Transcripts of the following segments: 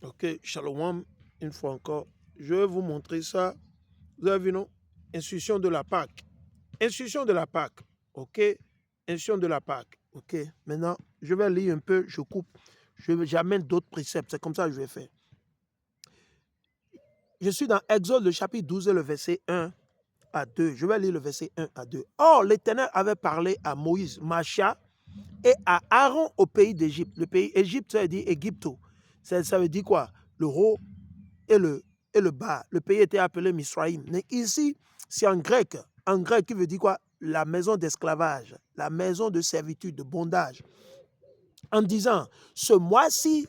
Ok, Shalom, une fois encore. Je vais vous montrer ça. Vous avez vu, non? Institution de la Pâque. Institution de la Pâque. Ok, institution de la Pâque. Ok, maintenant, je vais lire un peu, je coupe. J'amène d'autres préceptes. C'est comme ça que je vais faire. Je suis dans Exode, le chapitre 12 et le verset 1 à 2. Je vais lire le verset 1 à 2. Or, l'Éternel avait parlé à Moïse, Macha, et à Aaron au pays d'Égypte. Le pays Égypte, ça veut dire Égypto. Ça veut dire quoi? Le haut et le bas. Le pays était appelé Misraïm. Mais ici, c'est en grec. En grec, qui veut dire quoi? La maison d'esclavage, la maison de servitude, de bondage. En disant, ce mois-ci,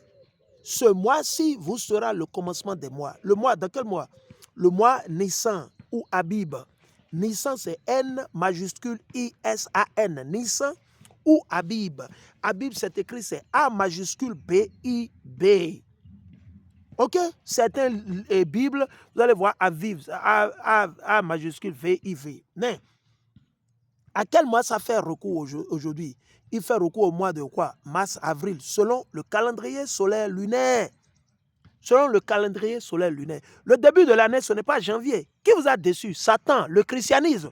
vous sera le commencement des mois. Le mois, dans quel mois? Le mois Nissan ou Abib. Nissan, c'est N majuscule I-S-A-N. Nissan ou Abib. Abib, c'est écrit, c'est A majuscule B-I-B. Ok? Certaines Bibles, vous allez voir Aviv, A majuscule V-I-V. Mais, à quel mois ça fait recours aujourd'hui? Il fait recours au mois de quoi? Mars, avril, selon le calendrier solaire lunaire. Selon le calendrier solaire lunaire. Le début de l'année, ce n'est pas janvier. Qui vous a déçu? Satan, le christianisme.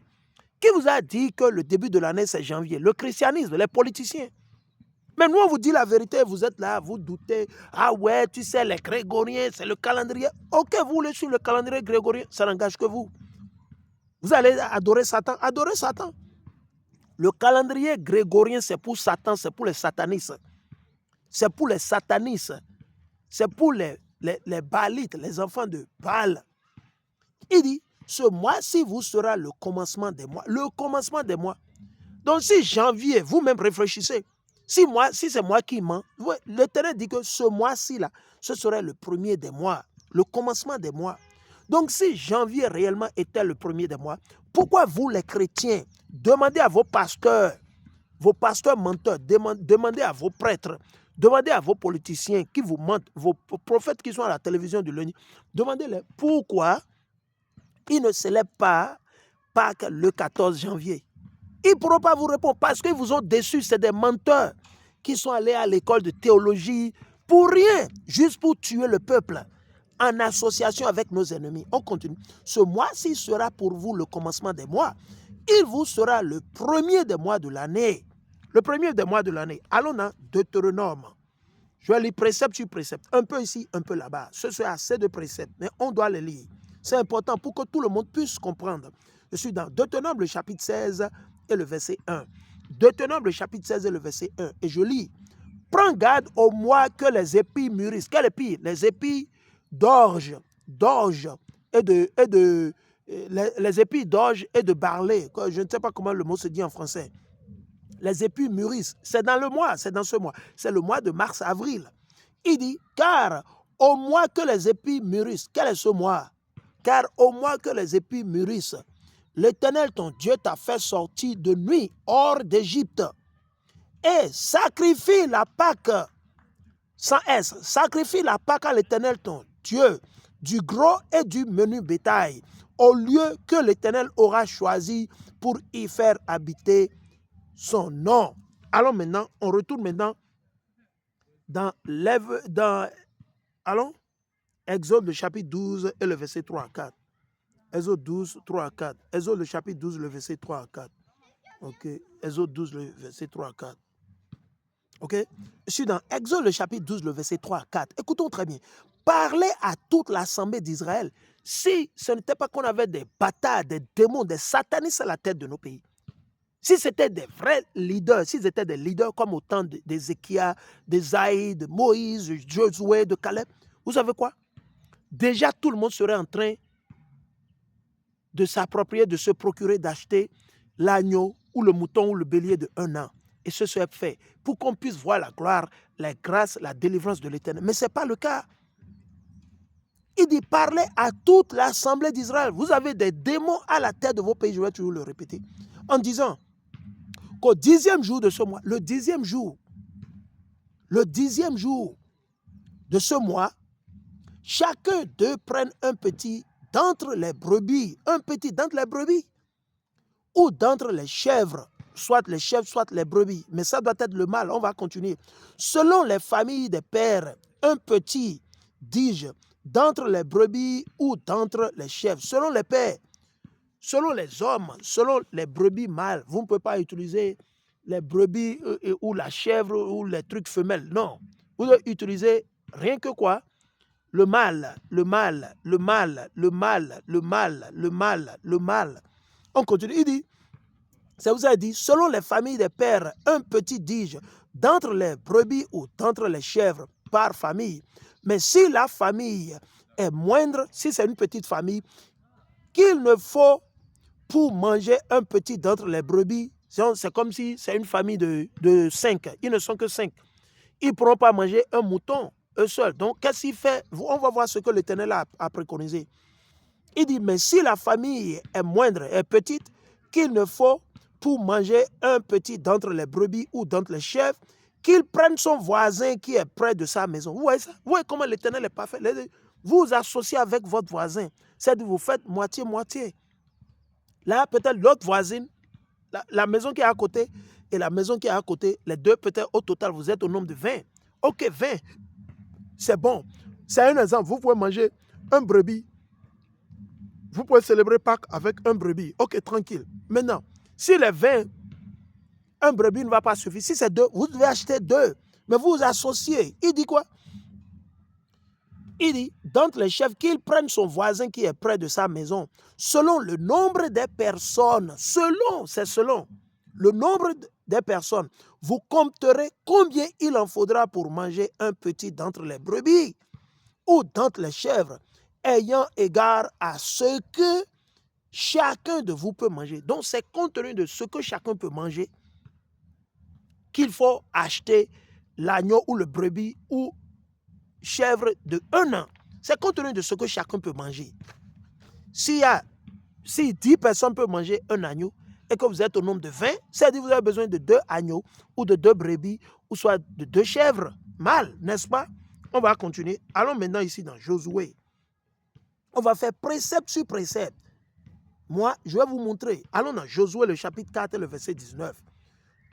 Qui vous a dit que le début de l'année, c'est janvier? Le christianisme, les politiciens. Mais nous, on vous dit la vérité, vous êtes là, vous doutez. Ah ouais, tu sais, les grégoriens, c'est le calendrier. Ok, vous voulez suivre le calendrier grégorien, ça n'engage que vous. Vous allez adorer Satan. Adorez Satan. Le calendrier grégorien, c'est pour Satan, c'est pour les satanistes. C'est pour les satanistes. C'est pour les Baalites, les enfants de Baal. Il dit, ce mois-ci vous sera le commencement des mois. Le commencement des mois. Donc si janvier, vous-même réfléchissez. Si c'est moi qui mens, l'Éternel dit que ce mois-ci, là, ce serait le premier des mois, le commencement des mois. Donc si janvier réellement était le premier des mois, pourquoi vous les chrétiens, demandez à vos pasteurs menteurs, demandez à vos prêtres, demandez à vos politiciens qui vous mentent, vos prophètes qui sont à la télévision du lundi, demandez-les pourquoi ils ne célèbrent pas Pâques le 14 janvier. Ils ne pourront pas vous répondre parce qu'ils vous ont déçus. C'est des menteurs qui sont allés à l'école de théologie pour rien, juste pour tuer le peuple en association avec nos ennemis. On continue. Ce mois-ci sera pour vous le commencement des mois. Il vous sera le premier des mois de l'année. Le premier des mois de l'année. Allons dans Deutéronome. Je vais lire précepte sur précepte. Un peu ici, un peu là-bas. Ce sont assez de préceptes, mais on doit les lire. C'est important pour que tout le monde puisse comprendre. Je suis dans Deutéronome, le chapitre 16 et le verset 1. Deutéronome, le chapitre 16 et le verset 1. Et je lis. Prends garde au mois que les épis mûrissent. Quels épis? Les épis d'orge les épis d'orge et de barley. Je ne sais pas comment le mot se dit en français. Les épis mûrissent. C'est dans le mois, c'est dans ce mois. C'est le mois de mars-avril. Il dit, car au mois que les épis mûrissent, quel est ce mois? Car au mois que les épis mûrissent, l'Éternel ton Dieu t'a fait sortir de nuit hors d'Égypte. Et sacrifie la Pâque, sans S, sacrifie la Pâque à l'Éternel ton Dieu, du gros et du menu bétail, au lieu que l'Éternel aura choisi pour y faire habiter son nom. Allons maintenant, on retourne maintenant dans Exode le chapitre 12 et le verset 3 à 4. Exode 12, 3 à 4. Exode le chapitre 12, le verset 3 à 4. Ok. Exode 12, le verset 3 à 4. Ok. Je suis dans Exode le chapitre 12, le verset 3 à 4. Écoutons très bien. Parlez à toute l'assemblée d'Israël. Si ce n'était pas qu'on avait des bâtards, des démons, des satanistes à la tête de nos pays, si c'était des vrais leaders, s'ils étaient des leaders comme au temps d'Ézéchias, d'Ésaïe, de Moïse, de Josué, de Caleb, vous savez quoi? Déjà, tout le monde serait en train de s'approprier, de se procurer, d'acheter l'agneau ou le mouton ou le bélier de 1 an. Et ce serait fait pour qu'on puisse voir la gloire, la grâce, la délivrance de l'Éternel. Mais ce n'est pas le cas. Il dit, parlez à toute l'assemblée d'Israël. Vous avez des démons à la tête de vos pays, je vais toujours le répéter, en disant qu'au 10e jour de ce mois, le 10e jour de ce mois, chacun d'eux prenne un petit d'entre les brebis, ou d'entre les chèvres, soit les chèvres, soit les brebis, mais ça doit être le mâle, on va continuer. Selon les familles des pères, un petit dis-je, d'entre les brebis ou d'entre les chèvres, selon les pères, selon les hommes, selon les brebis mâles. Vous ne pouvez pas utiliser les brebis ou la chèvre ou les trucs femelles. Non. Vous devez utiliser rien que quoi? Le mâle, le mâle, le mâle, le mâle, le mâle, le mâle, le mâle. On continue. Il dit, ça vous a dit, selon les familles des pères, un petit dis-je, d'entre les brebis ou d'entre les chèvres par famille. Mais si la famille est moindre, si c'est une petite famille, qu'il ne faut pour manger un petit d'entre les brebis, c'est comme si c'est une famille de 5. Ils ne sont que 5. Ils ne pourront pas manger un mouton, eux seuls. Donc, qu'est-ce qu'il fait? On va voir ce que l'Éternel a préconisé. Il dit, mais si la famille est moindre, est petite, qu'il ne faut pour manger un petit d'entre les brebis ou d'entre les chèvres, qu'il prenne son voisin qui est près de sa maison. Vous voyez ça? Vous voyez comment l'Éternel est parfait? Vous vous associez avec votre voisin. C'est-à-dire vous faites moitié-moitié. Là, peut-être l'autre voisine, la maison qui est à côté et la maison qui est à côté, les deux, peut-être au total, vous êtes au nombre de 20. Ok, 20, c'est bon. C'est un exemple. Vous pouvez manger un brebis. Vous pouvez célébrer Pâques avec un brebis. Ok, tranquille. Maintenant, si les 20, un brebis ne va pas suffire. Si c'est 2, vous devez acheter 2. Mais vous vous associez. Il dit quoi? Il dit, d'entre les chefs, qu'il prenne son voisin qui est près de sa maison, selon le nombre des personnes, selon le nombre des personnes, vous compterez combien il en faudra pour manger un petit d'entre les brebis ou d'entre les chèvres, ayant égard à ce que chacun de vous peut manger. Donc, c'est compte tenu de ce que chacun peut manger qu'il faut acheter l'agneau ou le brebis ou chèvre de 1 an. C'est compte tenu de ce que chacun peut manger. Si 10 personnes peuvent manger un agneau et que vous êtes au nombre de 20, c'est-à-dire que vous avez besoin de 2 agneaux ou de 2 brebis ou soit de 2 chèvres mâles, n'est-ce pas? On va continuer. Allons maintenant ici dans Josué. On va faire précepte sur précepte. Moi, je vais vous montrer. Allons dans Josué, le chapitre 4 et le verset 19.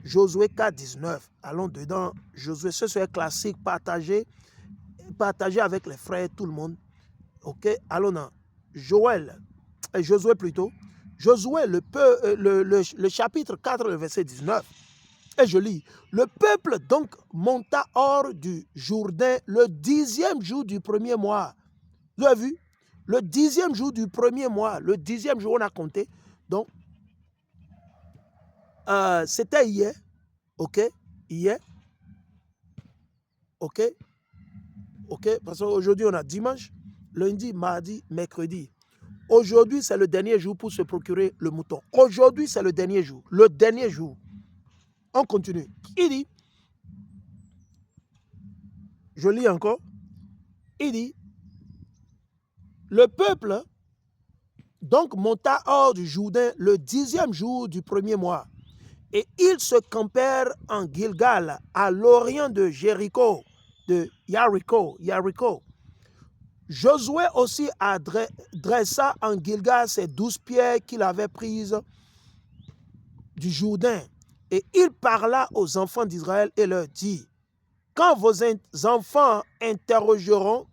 Josué 4, 19. Allons dedans. Josué, ce serait classique, partagé avec les frères, tout le monde. Ok, allons dans Josué plutôt. Josué, le chapitre 4, le verset 19. Et je lis. Le peuple donc monta hors du Jourdain le 10e jour du premier mois. Vous avez vu? Le 10e jour du premier mois. Le 10e jour, on a compté. Donc, c'était hier. Ok, hier. Ok. Ok, parce qu'aujourd'hui, on a dimanche, lundi, mardi, mercredi. Aujourd'hui, c'est le dernier jour pour se procurer le mouton. Aujourd'hui, c'est le dernier jour. Le dernier jour. On continue. Il dit, je lis encore, il dit, le peuple donc monta hors du Jourdain le 10e jour du premier mois. Et ils se campèrent en Gilgal, à l'orient de Jéricho, de Jéricho. Josué aussi dressa en Gilgal ses 12 pierres qu'il avait prises du Jourdain. Et il parla aux enfants d'Israël et leur dit, quand vos enfants interrogeront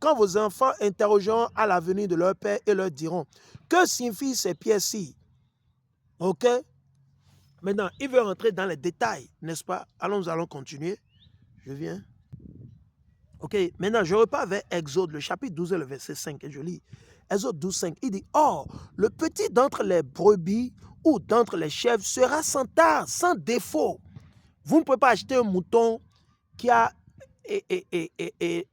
à la venue de leur père et leur diront, que signifient ces pierres-ci? Ok? Maintenant, il veut rentrer dans les détails, n'est-ce pas? Nous allons continuer. Je viens. Ok, maintenant je repars vers Exode, le chapitre 12 et le verset 5, et je lis. Exode 12, 5, il dit, or, le petit d'entre les brebis ou d'entre les chèvres sera sans tare, sans défaut. Vous ne pouvez pas acheter un mouton qui a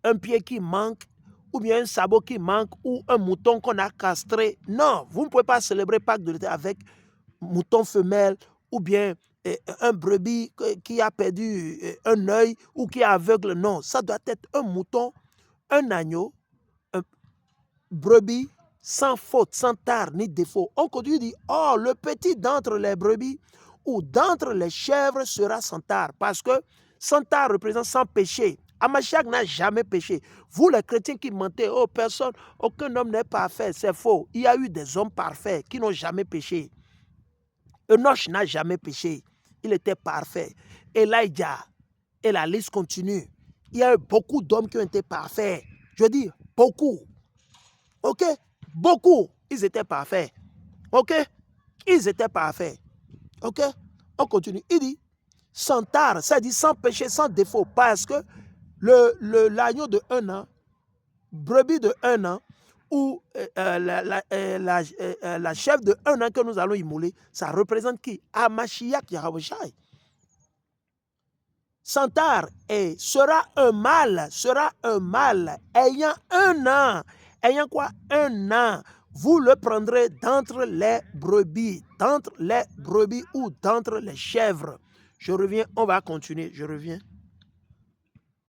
un pied qui manque, ou bien un sabot qui manque, ou un mouton qu'on a castré. Non, vous ne pouvez pas célébrer Pâques de l'été avec mouton femelle, ou bien un brebis qui a perdu un œil ou qui est aveugle. Non, ça doit être un mouton, un agneau, un brebis sans faute, sans tare ni défaut. On continue dit, oh, le petit d'entre les brebis ou d'entre les chèvres sera sans tare, parce que sans tare représente sans péché. Amashak n'a jamais péché. Vous, les chrétiens qui mentez, oh, personne, aucun homme n'est parfait, c'est faux. Il y a eu des hommes parfaits qui n'ont jamais péché. Enoch n'a jamais péché. Il était parfait. Elijah, et la liste continue. Il y a eu beaucoup d'hommes qui ont été parfaits. Je dis, beaucoup. OK? Beaucoup. Ils étaient parfaits. OK? Ils étaient parfaits. OK? On continue. Il dit, sans tare, ça dit sans péché, sans défaut. Parce que l'agneau de 1 an, brebis de 1 an, ou la chèvre de 1 an que nous allons immoler, ça représente qui? Hamashiach Yahawashi. Sans tare et sera un mâle ayant 1 an. Ayant quoi? 1 an. Vous le prendrez d'entre les brebis ou d'entre les chèvres. Je reviens, on va continuer, je reviens.